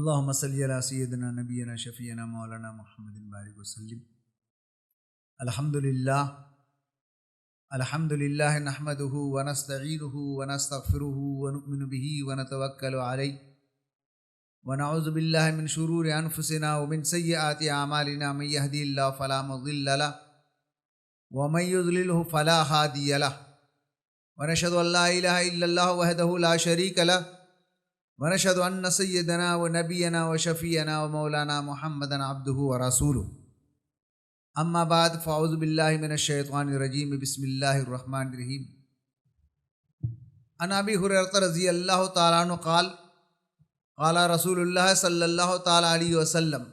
اللهم صل على سيدنا نبينا شفيعنا مولانا محمد بارك وسلم. الحمد لله نحمده ونستعينه ونستغفره ونؤمن به ونتوكل عليه ونعوذ بالله من شرور أنفسنا ومن سيئات أعمالنا. من يهدي الله فلا مضل له ومن يضلله فلا هادي له. ونشهد أن لا إله إلا الله وحده لا شريك له ونشهد أن سيدنا ونبينا وشفيعنا ومولانا محمدا عبده ورسوله. اما بعد فاعوذ باللہ من الشیطان الرجیم. بسم اللہ الرحمن الرحیم. عن ابی ہریرہ رضی اللہ تعالیٰ عنہ قال قال رسول اللہ صلی اللہ تعالیٰ علیہ وسلم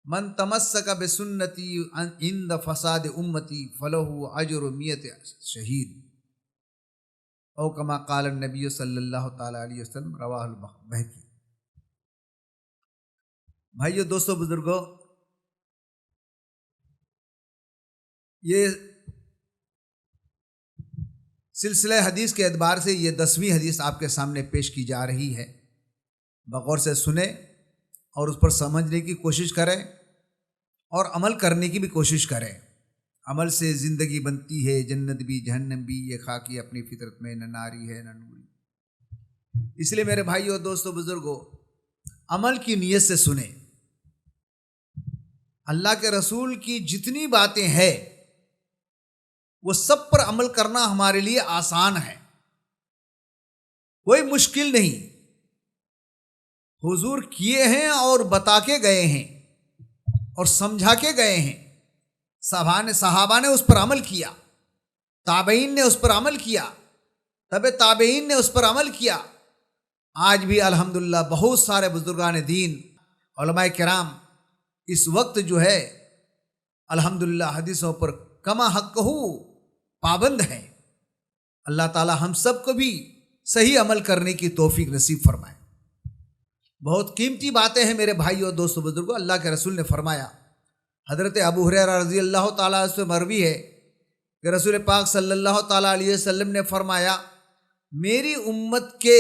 من تمسک بسنتی عند فساد امتی فلہ اجر 100 شہید او کما قال النبی صلی اللہ تعالیٰ علیہ وسلم. رواہ البیہقی. بھائیو، دوستو، بزرگو، یہ سلسلہ حدیث کے اعتبار سے یہ 10ویں حدیث آپ کے سامنے پیش کی جا رہی ہے. بغور سے سنیں اور اس پر سمجھنے کی کوشش کریں اور عمل کرنے کی بھی کوشش کریں. عمل سے زندگی بنتی ہے، جنت بھی جہنم بھی. یہ خاکی اپنی فطرت میں نہ ناری ہے نہ نوری. اس لیے میرے بھائیو، دوستو، بزرگو، عمل کی نیت سے سنیں. اللہ کے رسول کی جتنی باتیں ہیں وہ سب پر عمل کرنا ہمارے لیے آسان ہے، کوئی مشکل نہیں. حضور کیے ہیں اور بتا کے گئے ہیں اور سمجھا کے گئے ہیں. صحابہ نے اس پر عمل کیا، تابعین نے اس پر عمل کیا، تبع تابعین نے اس پر عمل کیا. آج بھی الحمدللہ بہت سارے بزرگان دین، علماء کرام اس وقت جو ہے الحمدللہ حدیثوں پر کما حق پابند ہیں. اللہ تعالی ہم سب کو بھی صحیح عمل کرنے کی توفیق نصیب فرمائے. بہت قیمتی باتیں ہیں میرے بھائیو، دوستو، بزرگو. اللہ کے رسول نے فرمایا، حضرت ابو ہریرہ رضی اللہ تعالیٰ سے مروی ہے کہ رسول پاک صلی اللہ تعالیٰ علیہ وسلم نے فرمایا، میری امت کے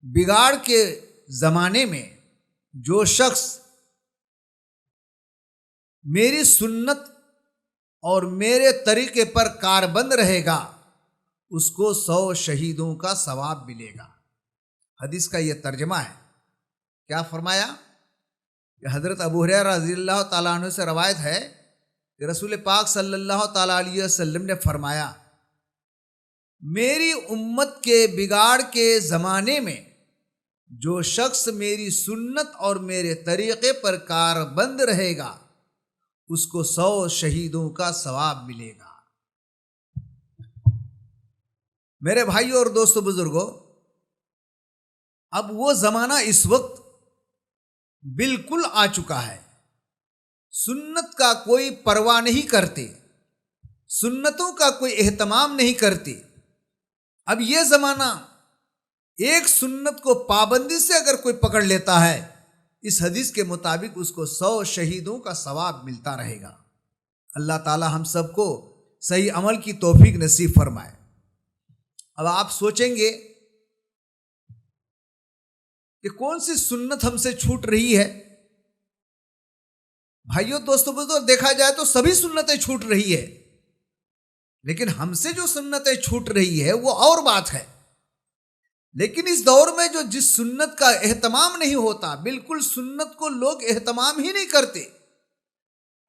بگاڑ کے زمانے میں جو شخص میری سنت اور میرے طریقے پر کاربند رہے گا اس کو 100 شہیدوں کا ثواب ملے گا. حدیث کا یہ ترجمہ ہے. کیا فرمایا کہ حضرت ابو ہریرہ رضی اللہ تعالیٰ عنہ سے روایت ہے کہ رسول پاک صلی اللہ تعالیٰ علیہ وسلم نے فرمایا، میری امت کے بگاڑ کے زمانے میں جو شخص میری سنت اور میرے طریقے پر کاربند رہے گا اس کو 100 شہیدوں کا ثواب ملے گا. میرے بھائیو اور دوستو، بزرگو، اب وہ زمانہ اس وقت بالکل آ چکا ہے. سنت کا کوئی پرواہ نہیں کرتے، سنتوں کا کوئی اہتمام نہیں کرتے. اب یہ زمانہ ایک سنت کو پابندی سے اگر کوئی پکڑ لیتا ہے، اس حدیث کے مطابق اس کو 100 شہیدوں کا ثواب ملتا رہے گا. اللہ تعالی ہم سب کو صحیح عمل کی توفیق نصیب فرمائے. اب آپ سوچیں گے کہ کون سی سنت ہم سے چھوٹ رہی ہے؟ بھائیو، دوستو، بزرگو، دیکھا جائے تو سبھی سنتیں چھوٹ رہی ہے، لیکن ہم سے جو سنتیں چھوٹ رہی ہے وہ اور بات ہے. لیکن اس دور میں جو جس سنت کا اہتمام نہیں ہوتا، بالکل سنت کو لوگ اہتمام ہی نہیں کرتے،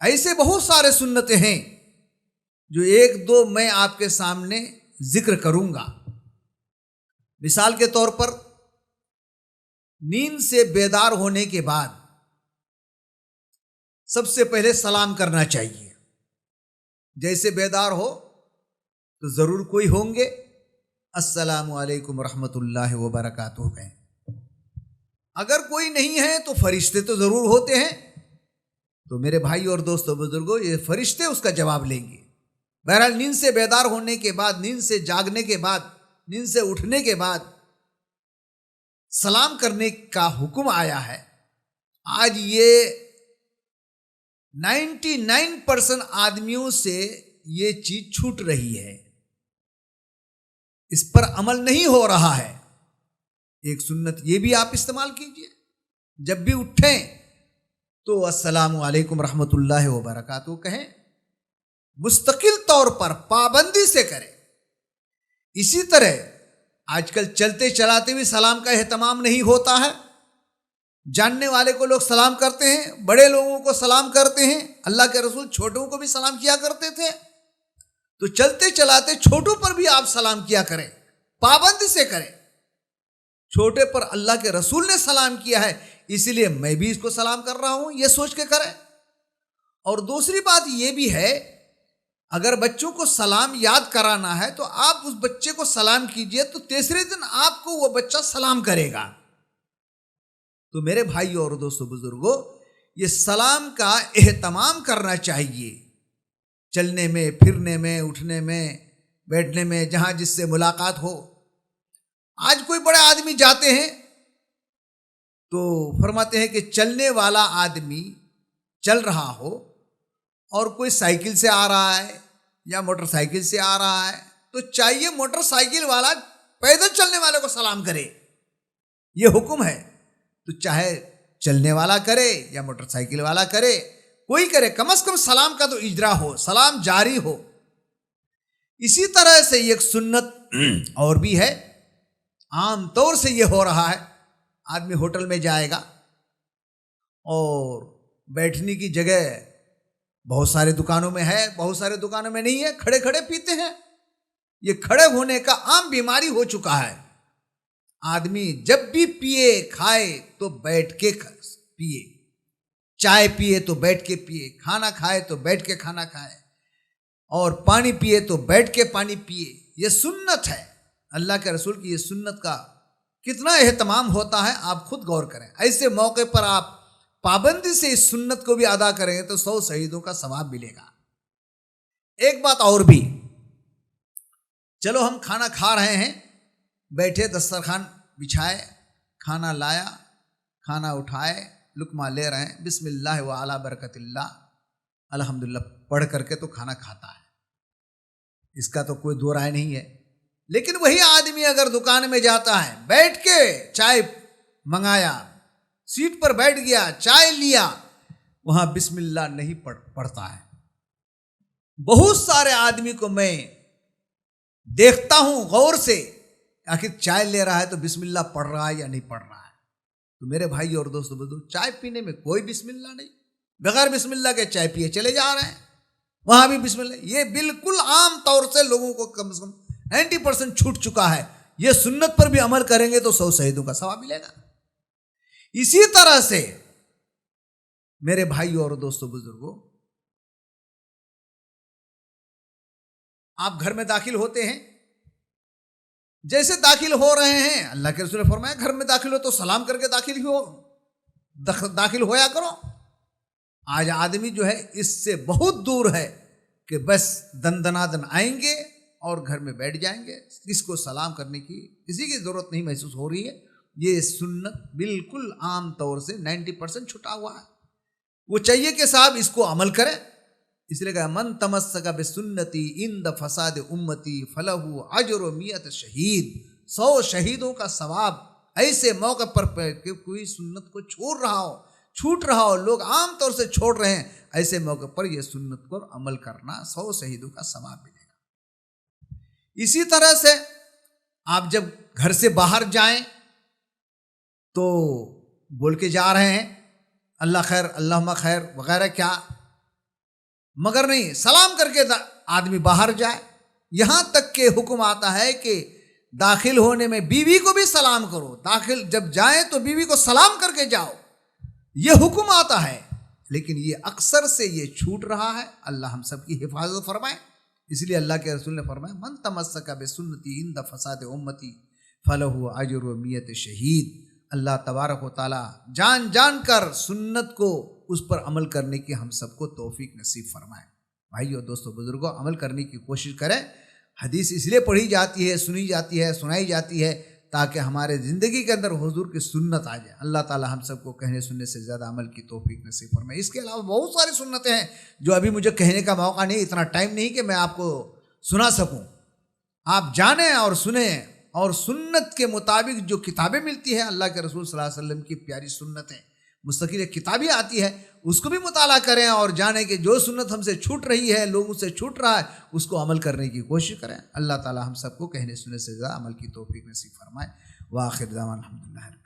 ایسے بہت سارے سنتیں ہیں جو ایک دو میں آپ کے سامنے ذکر کروں گا. مثال کے طور پر، نیند سے بیدار ہونے کے بعد سب سے پہلے سلام کرنا چاہیے. جیسے بیدار ہو تو ضرور کوئی ہوں گے السلام علیکم ورحمۃ اللہ وبرکاتہ کہیں. اگر کوئی نہیں ہے تو فرشتے تو ضرور ہوتے ہیں. تو میرے بھائی اور دوستو، بزرگوں، یہ فرشتے اس کا جواب لیں گے. بہرحال نیند سے بیدار ہونے کے بعد، نیند سے جاگنے کے بعد، نیند سے اٹھنے کے بعد سلام کرنے کا حکم آیا ہے. آج یہ 99% آدمیوں سے یہ چیز چھوٹ رہی ہے، اس پر عمل نہیں ہو رہا ہے. ایک سنت یہ بھی آپ استعمال کیجئے، جب بھی اٹھیں تو السلام علیکم رحمۃ اللہ وبرکاتہ کہیں، مستقل طور پر پابندی سے کریں۔ اسی طرح آج کل چلتے چلاتے بھی سلام کا اہتمام نہیں ہوتا ہے، جاننے والے کو لوگ سلام کرتے ہیں، بڑے لوگوں کو سلام کرتے ہیں، اللہ کے رسول چھوٹوں کو بھی سلام کیا کرتے تھے، تو چلتے چلاتے چھوٹوں پر بھی آپ سلام کیا کریں، پابندی سے کریں۔ چھوٹے پر اللہ کے رسول نے سلام کیا ہے، اسی لیے میں بھی اس کو سلام کر رہا ہوں، یہ سوچ کے کریں۔ اور دوسری بات یہ بھی ہے، اگر بچوں کو سلام یاد کرانا ہے تو آپ اس بچے کو سلام کیجئے، تو تیسرے دن آپ کو وہ بچہ سلام کرے گا۔ تو میرے بھائیوں اور دوستوں بزرگوں، یہ سلام کا اہتمام کرنا چاہیے، چلنے میں، پھرنے میں، اٹھنے میں، بیٹھنے میں، جہاں جس سے ملاقات ہو۔ آج کوئی بڑے آدمی جاتے ہیں تو فرماتے ہیں کہ چلنے والا آدمی چل رہا ہو اور کوئی سائیکل سے آ رہا ہے یا موٹر سائیکل سے آ رہا ہے تو چاہیے موٹر سائیکل والا پیدل چلنے والے کو سلام کرے، یہ حکم ہے۔ تو چاہے چلنے والا کرے یا موٹر سائیکل والا کرے، کوئی کرے، کم از کم سلام کا تو اجرا ہو، سلام جاری ہو۔ اسی طرح سے ایک سنت اور بھی ہے، عام طور سے یہ ہو رہا ہے، آدمی ہوٹل میں جائے گا اور بیٹھنے کی جگہ بہت سارے دکانوں میں ہے، بہت سارے دکانوں میں نہیں ہے، کھڑے کھڑے پیتے ہیں۔ یہ کھڑے ہونے کا عام بیماری ہو چکا ہے۔ آدمی جب بھی پیے کھائے تو بیٹھ کے پیے، چائے پیے تو بیٹھ کے پیے، کھانا کھائے تو بیٹھ کے کھانا کھائے، اور پانی پیے تو بیٹھ کے پانی پیے۔ یہ سنت ہے، اللہ کے رسول کی یہ سنت کا کتنا اہتمام ہوتا ہے، آپ خود غور کریں۔ ایسے موقع پر آپ پابندی سے اس سنت کو بھی ادا کریں گے تو 100 شہیدوں کا ثواب ملے گا۔ ایک بات اور بھی، چلو ہم کھانا کھا رہے ہیں، بیٹھے، دسترخوان بچھائے، کھانا لایا، کھانا اٹھائے، لقمہ لے رہے ہیں، بسم اللہ وعلی برکت اللہ، الحمدللہ پڑھ کر کے تو کھانا کھاتا ہے، اس کا تو کوئی دو رائے نہیں ہے۔ لیکن وہی آدمی اگر دکان میں جاتا ہے، بیٹھ کے چائے منگایا، سیٹ پر بیٹھ گیا، چائے لیا، وہاں بسم اللہ نہیں پڑھتا ہے۔ بہت سارے آدمی کو میں دیکھتا ہوں غور سے، آخر چائے لے رہا ہے تو بسم اللہ پڑھ رہا ہے یا نہیں پڑھ رہا ہے؟ تو میرے بھائی اور دوستوں بزرگوں، چائے پینے میں کوئی بسم اللہ نہیں، بغیر بسم اللہ کے چائے پیے چلے جا رہے ہیں، وہاں بھی بسم اللہ۔ یہ بالکل عام طور سے لوگوں کو کم سے کم 90% چھوٹ چکا ہے۔ یہ سنت پر بھی عمل کریں گے تو 100 شہیدوں کا ثواب ملے گا۔ اسی طرح سے میرے بھائی اور دوستوں بزرگوں، آپ گھر میں داخل ہوتے ہیں، جیسے داخل ہو رہے ہیں، اللہ کے رسول نے فرمایا گھر میں داخل ہو تو سلام کر کے داخل ہویا کرو۔ آج آدمی جو ہے اس سے بہت دور ہے کہ بس دن دنادن آئیں گے اور گھر میں بیٹھ جائیں گے، کس کو سلام کرنے کی کسی کی ضرورت نہیں محسوس ہو رہی ہے۔ یہ سنت بالکل عام طور سے 90% چھٹا ہوا ہے۔ وہ چاہیے کہ صاحب اس کو عمل کریں، اس لیے کہ من تمسک بسنتی عند فساد امتی فلہ اجر 100 شہید، 100 شہیدوں کا ثواب۔ ایسے موقع پر کہ کوئی سنت کو چھوٹ رہا ہو، لوگ عام طور سے چھوڑ رہے ہیں، ایسے موقع پر یہ سنت پر عمل کرنا 100 شہیدوں کا ثواب ملے گا۔ اسی طرح سے آپ جب گھر سے باہر جائیں تو بول کے جا رہے ہیں اللہ خیر، اللہم خیر وغیرہ کیا، مگر نہیں، سلام کر کے آدمی باہر جائے۔ یہاں تک کہ حکم آتا ہے کہ داخل ہونے میں بیوی کو بھی سلام کرو، جب جائیں تو بیوی کو سلام کر کے جاؤ، یہ حکم آتا ہے۔ لیکن یہ اکثر سے یہ چھوٹ رہا ہے، اللہ ہم سب کی حفاظت فرمائے۔ اس لیے اللہ کے رسول نے فرمایا من تمسک بسنتی عند فساد امتی فلہ اجر 100 شہید۔ اللہ تبارک و تعالی جان کر سنت کو اس پر عمل کرنے کی ہم سب کو توفیق نصیب فرمائے۔ بھائیو دوستو بزرگوں، عمل کرنے کی کوشش کریں۔ حدیث اس لیے پڑھی جاتی ہے، سنی جاتی ہے، سنائی جاتی ہے تاکہ ہمارے زندگی کے اندر حضور کی سنت آ جائے۔ اللہ تعالی ہم سب کو کہنے سننے سے زیادہ عمل کی توفیق نصیب فرمائے۔ اس کے علاوہ بہت ساری سنتیں ہیں جو ابھی مجھے کہنے کا موقع نہیں، اتنا ٹائم نہیں کہ میں آپ کو سنا سکوں۔ آپ جانیں اور سنیں اور سنت کے مطابق جو کتابیں ملتی ہیں اللہ کے رسول صلی اللہ علیہ وسلم کی پیاری سنتیں مستقل ایک کتابی آتی ہے اس کو بھی مطالعہ کریں اور جانیں کہ جو سنت ہم سے چھوٹ رہی ہے لوگوں سے چھوٹ رہا ہے اس کو عمل کرنے کی کوشش کریں۔ اللہ تعالی ہم سب کو کہنے سننے سے زیادہ عمل کی توفیق نصیب فرمائے۔ وآخر دعوانا الحمدللہ۔